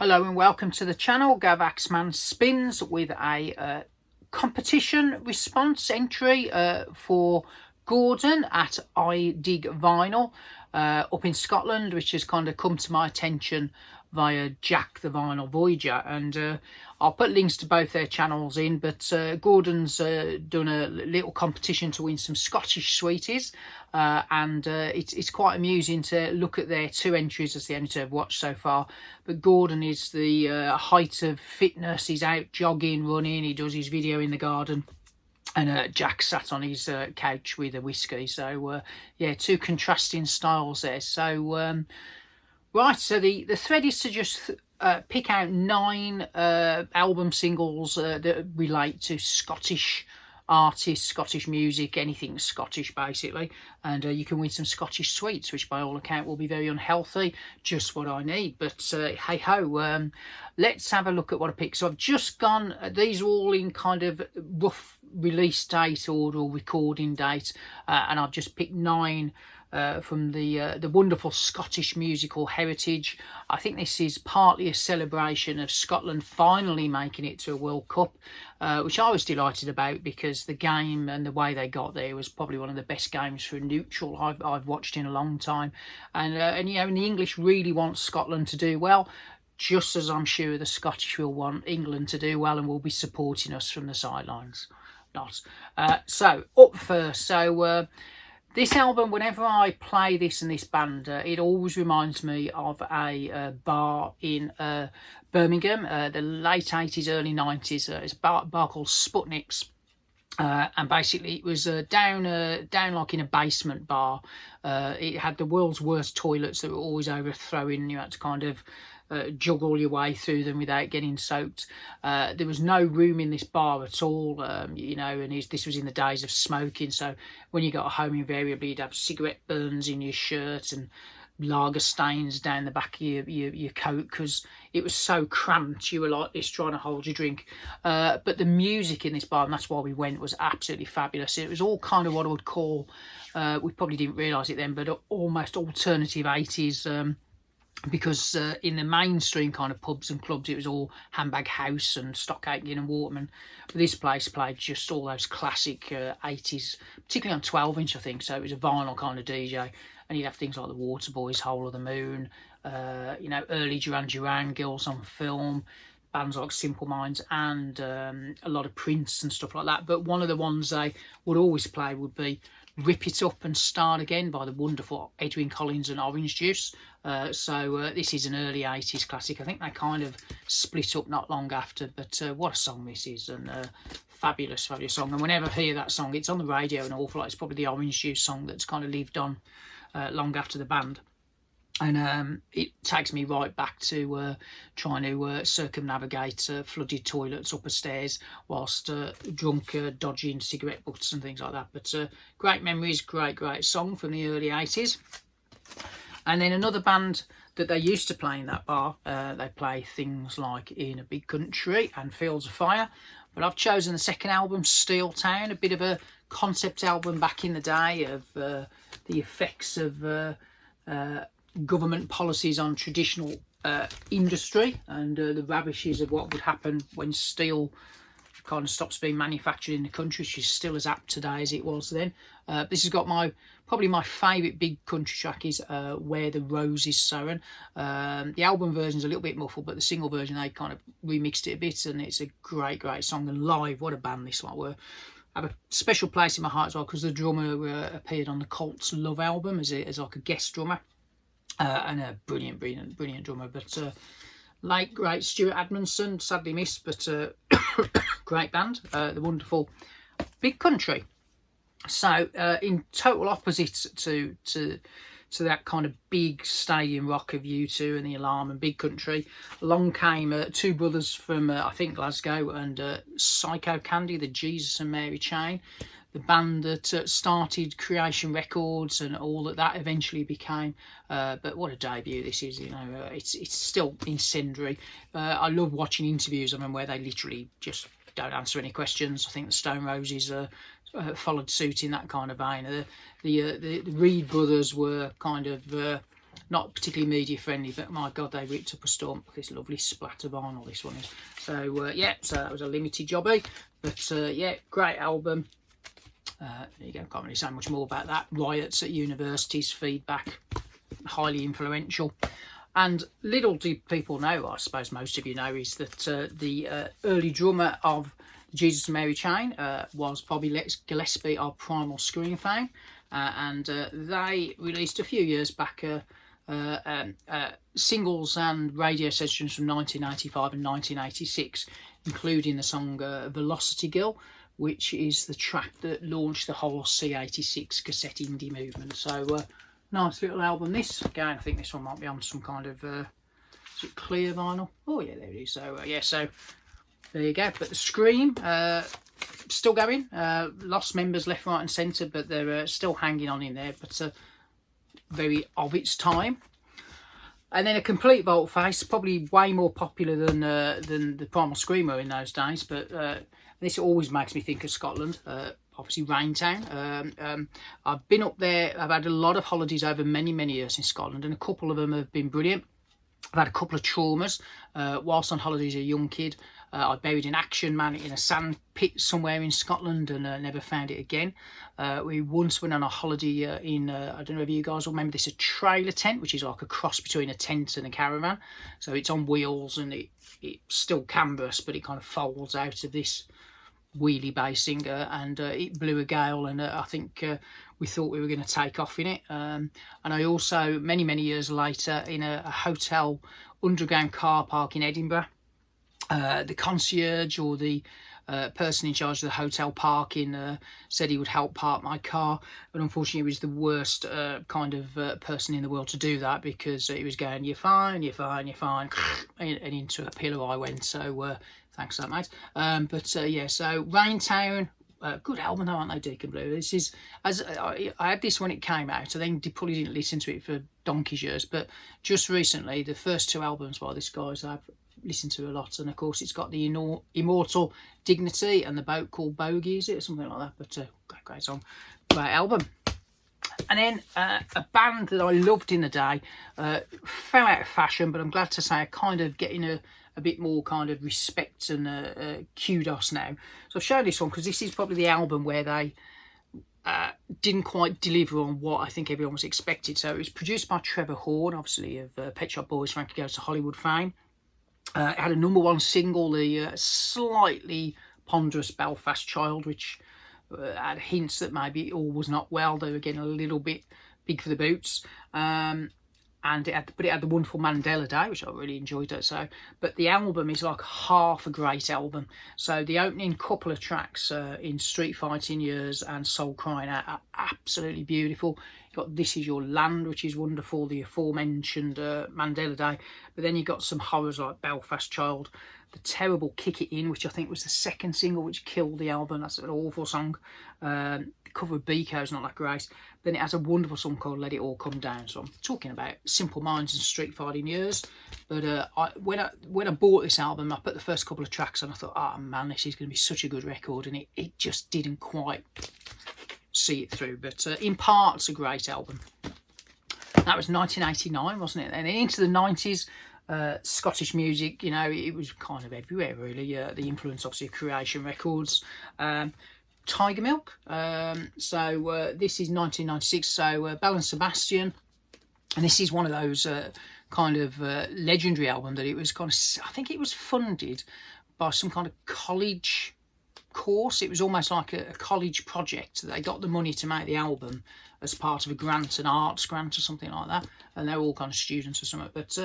Hello and welcome to the channel. Gavaxman Spins with a competition response entry for Gordon at I Dig Vinyl up in Scotland, which has kind of come to my attention via Jack the Vinyl Voyager, and I'll put links to both their channels in, but Gordon's done a little competition to win some Scottish sweeties, and it's quite amusing to look at their two entries. That's the only two I've watched so far, but Gordon is the height of fitness. He's out jogging, running, he does his video in the garden, and Jack sat on his couch with a whiskey. So yeah, two contrasting styles there. So right, so the thread is to just pick out 9 album singles that relate to Scottish artists, Scottish music, anything Scottish basically, and you can win some Scottish sweets, which by all account will be very unhealthy, just what I need, but hey ho. Let's have a look at what I picked. So I've just gone, these are all in kind of rough release date order or recording date, and I've just picked 9 from the wonderful Scottish musical heritage. I think this is partly a celebration of Scotland finally making it to a World Cup, which I was delighted about, because the game and the way they got there was probably one of the best games for a neutral I've watched in a long time. And you know, and the English really want Scotland to do well, just as I'm sure the Scottish will want England to do well and will be supporting us from the sidelines. Not so up first. So this album, whenever I play this and this band, it always reminds me of a bar in Birmingham, the late 80s, early 90s. It's a bar called Sputnik's, and basically it was down like in a basement bar. It had the world's worst toilets that were always overthrowing. You had to kind of juggle your way through them without getting soaked. There was no room in this bar at all, you know, and this was in the days of smoking, so when you got home invariably you'd have cigarette burns in your shirt and lager stains down the back of your coat, because it was so cramped you were like this trying to hold your drink. But the music in this bar, and that's why we went, was absolutely fabulous. It was all kind of what I would call, we probably didn't realise it then, but almost alternative 80s, because in the mainstream kind of pubs and clubs it was all Handbag House and Stock Aitken and Waterman, but this place played just all those classic 80s, particularly on 12-inch I think, so it was a vinyl kind of DJ, and you'd have things like the Waterboys, Whole of the Moon, you know, early Duran Duran, Girls on Film, bands like Simple Minds, and a lot of Prince and stuff like that. But one of the ones they would always play would be Rip It Up and Start Again by the wonderful Edwyn Collins and Orange Juice. So this is an early 80s classic. I think they kind of split up not long after, but what a song this is, and fabulous song. And whenever I hear that song, it's on the radio an awful lot. It's probably the Orange Juice song that's kind of lived on long after the band. And it takes me right back to trying to circumnavigate flooded toilets up a stairs whilst drunk, dodging cigarette butts and things like that. But great memories, great song from the early 80s. And then another band that they used to play in that bar, they play things like In a Big Country and Fields of Fire. But I've chosen the second album, Steel Town, a bit of a concept album back in the day of the effects of government policies on traditional industry, and the ravishes of what would happen when steel kind of stops being manufactured in the country, which is still as apt today as it was then. This has got probably my favourite big country track is Where the Rose is Sown. The album version is a little bit muffled, but the single version they kind of remixed it a bit, and it's a great song. And live, what a band this one were. I have a special place in my heart as well, because the drummer appeared on the Colts Love album as like a guest drummer. And a brilliant drummer. But late great Stuart Admonson, sadly missed, but great band, the wonderful Big Country. So in total opposite to that kind of big stadium rock of U2 and The Alarm and Big Country, along came two brothers from I think Glasgow, and Psycho Candy, the Jesus and Mary Chain, the band that started Creation Records and all that eventually became. But what a debut this is, you know. It's still incendiary. I love watching interviews of them where they literally just don't answer any questions. I think the Stone Roses followed suit in that kind of vein. The Reed brothers were kind of not particularly media friendly, but my God, they ripped up a storm. This lovely splatter vinyl, this one is. So yeah, so that was a limited jobby, but yeah, great album. There you go, can't really say much more about that. Riots at universities, feedback, highly influential. And little do people know, I suppose most of you know, is that the early drummer of Jesus and Mary Chain was Bobby Gillespie of Primal Scream fame, and they released a few years back singles and radio sessions from 1985 and 1986, including the song Velocity Girl, which is the track that launched the whole C86 cassette indie movement. So nice little album this. Again, I think this one might be on some kind of is it clear vinyl? Oh yeah, there it is. So yeah, so there you go. But the Scream still going, lost members left, right and centre, but they're still hanging on in there, but very of its time. And then a complete volte-face, probably way more popular than the Primal Screamer in those days, but this always makes me think of Scotland. Obviously Raintown. I've been up there, I've had a lot of holidays over many years in Scotland, and a couple of them have been brilliant. I've had a couple of traumas. Whilst on holidays as a young kid, I buried an Action Man in a sand pit somewhere in Scotland and never found it again. We once went on a holiday in, I don't know if you guys will remember this, a trailer tent, which is like a cross between a tent and a caravan. So it's on wheels and it's still canvas, but it kind of folds out of this wheelie basing, and it blew a gale, and I think we thought we were going to take off in it. And I also, many years later, in a hotel underground car park in Edinburgh, the concierge, or the person in charge of the hotel parking, said he would help park my car, but unfortunately he was the worst kind of person in the world to do that, because he was going, you're fine, you're fine, you're fine, and into a pillar I went. So thanks for that, mate. But yeah, so Raintown, good album though, aren't they, Deacon Blue? This is, as I had this when it came out, I then probably didn't listen to it for donkey's years, but just recently, the first two albums by this guy I've listened to a lot, and of course it's got the Immortal Dignity and the Boat Called Bogey, is it, or something like that, but great song, great album. And then a band that I loved in the day fell out of fashion, but I'm glad to say are kind of getting a bit more kind of respect and kudos now. So I've shown this one because this is probably the album where they didn't quite deliver on what I think everyone was expected. So it was produced by Trevor Horn, obviously of Pet Shop Boys, Frankie Goes to Hollywood fame. It had a #1 single, the slightly ponderous Belfast Child, which had hints that maybe all was not well. They were getting a little bit big for the boots. And it had the wonderful Mandela Day, which I really enjoyed it. So, but the album is like half a great album. So the opening couple of tracks in Street Fighting Years and Soul Crying Out are absolutely beautiful. You've got This Is Your Land, which is wonderful, the aforementioned Mandela Day. But then you've got some horrors like Belfast Child, the terrible Kick It In, which I think was the second single, which killed the album. That's an awful song. The cover of Biko is not that great. Then it has a wonderful song called Let It All Come Down. So I'm talking about Simple Minds and Street Fighting Years. But when I bought this album, I put the first couple of tracks on. I thought, oh man, this is going to be such a good record, and it just didn't quite see it through. But in parts, a great album. That was 1989, wasn't it? And then into the 90s, Scottish music, you know, it was kind of everywhere really. The influence obviously of Creation Records, Tiger Milk. So this is 1996. So Belle and Sebastian, and this is one of those kind of legendary album that it was kind of, I think it was funded by some kind of college course. It was almost like a college project. They got the money to make the album as part of a grant, an arts grant or something like that, and they're all kind of students or something. But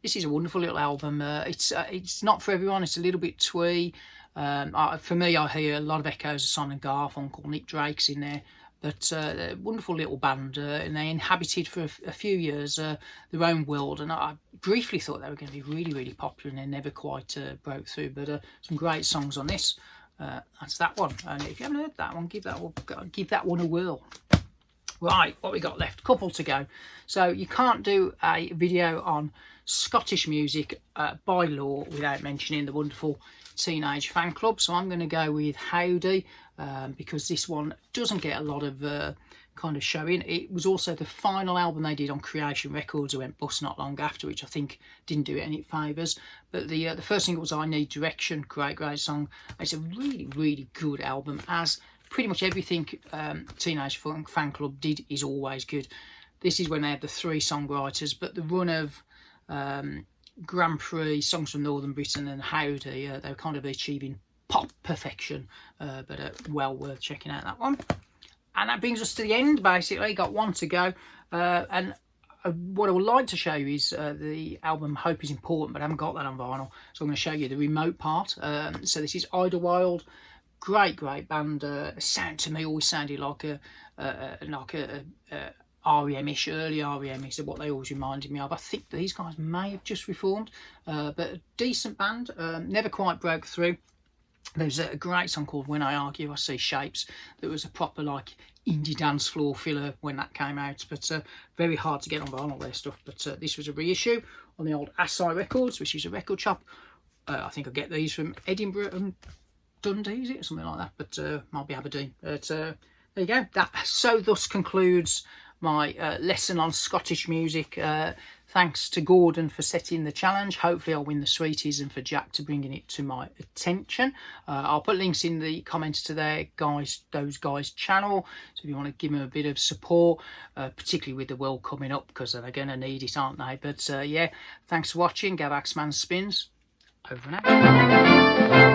this is a wonderful little album. It's not for everyone. It's a little bit twee. For me, I hear a lot of echoes of Simon and Garfunkel. Nick Drake's in there. But a wonderful little band, and they inhabited for a few years their own world, and I briefly thought they were going to be really popular, and they never quite broke through. But some great songs on this. That's that one, and if you haven't heard that one, give that one a whirl. Right, what we got left? Couple to go. So you can't do a video on Scottish music by law without mentioning the wonderful Teenage Fan Club. So I'm going to go with Howdy, because this one doesn't get a lot of kind of showing. It was also the final album they did on Creation Records, who went bust not long after, which I think didn't do it any favours. But the first single was I Need Direction, great song. It's a really good album, as pretty much everything Teenage Fan Club did is always good. This is when they had the 3 songwriters, but the run of Grand Prix, Songs from Northern Britain and Howdy, they were kind of achieving pop perfection, but well worth checking out that one. And that brings us to the end, basically. Got one to go. And what I would like to show you is the album Hope is Important, but I haven't got that on vinyl. So I'm going to show you the remote part. So this is Idlewild. Great band. Sound to me always sounded like a REM-ish, early REM-ish, what they always reminded me of. I think these guys may have just reformed, but a decent band. Never quite broke through. There's a great song called When I Argue I See Shapes that was a proper like indie dance floor filler when that came out, but very hard to get on vinyl, their stuff. But this was a reissue on the old Assai Records, which is a record shop. I think I get these from Edinburgh and Dundee, is it, or something like that, but might be Aberdeen. But there you go. That thus concludes my lesson on Scottish music. Thanks to Gordon for setting the challenge. Hopefully I'll win the sweeties, and for Jack to bringing it to my attention. I'll put links in the comments to those guys' channel, so if you want to give them a bit of support, particularly with the World coming up, because they're going to need it, aren't they? But yeah, thanks for watching. Gavaxman Spins, over and out.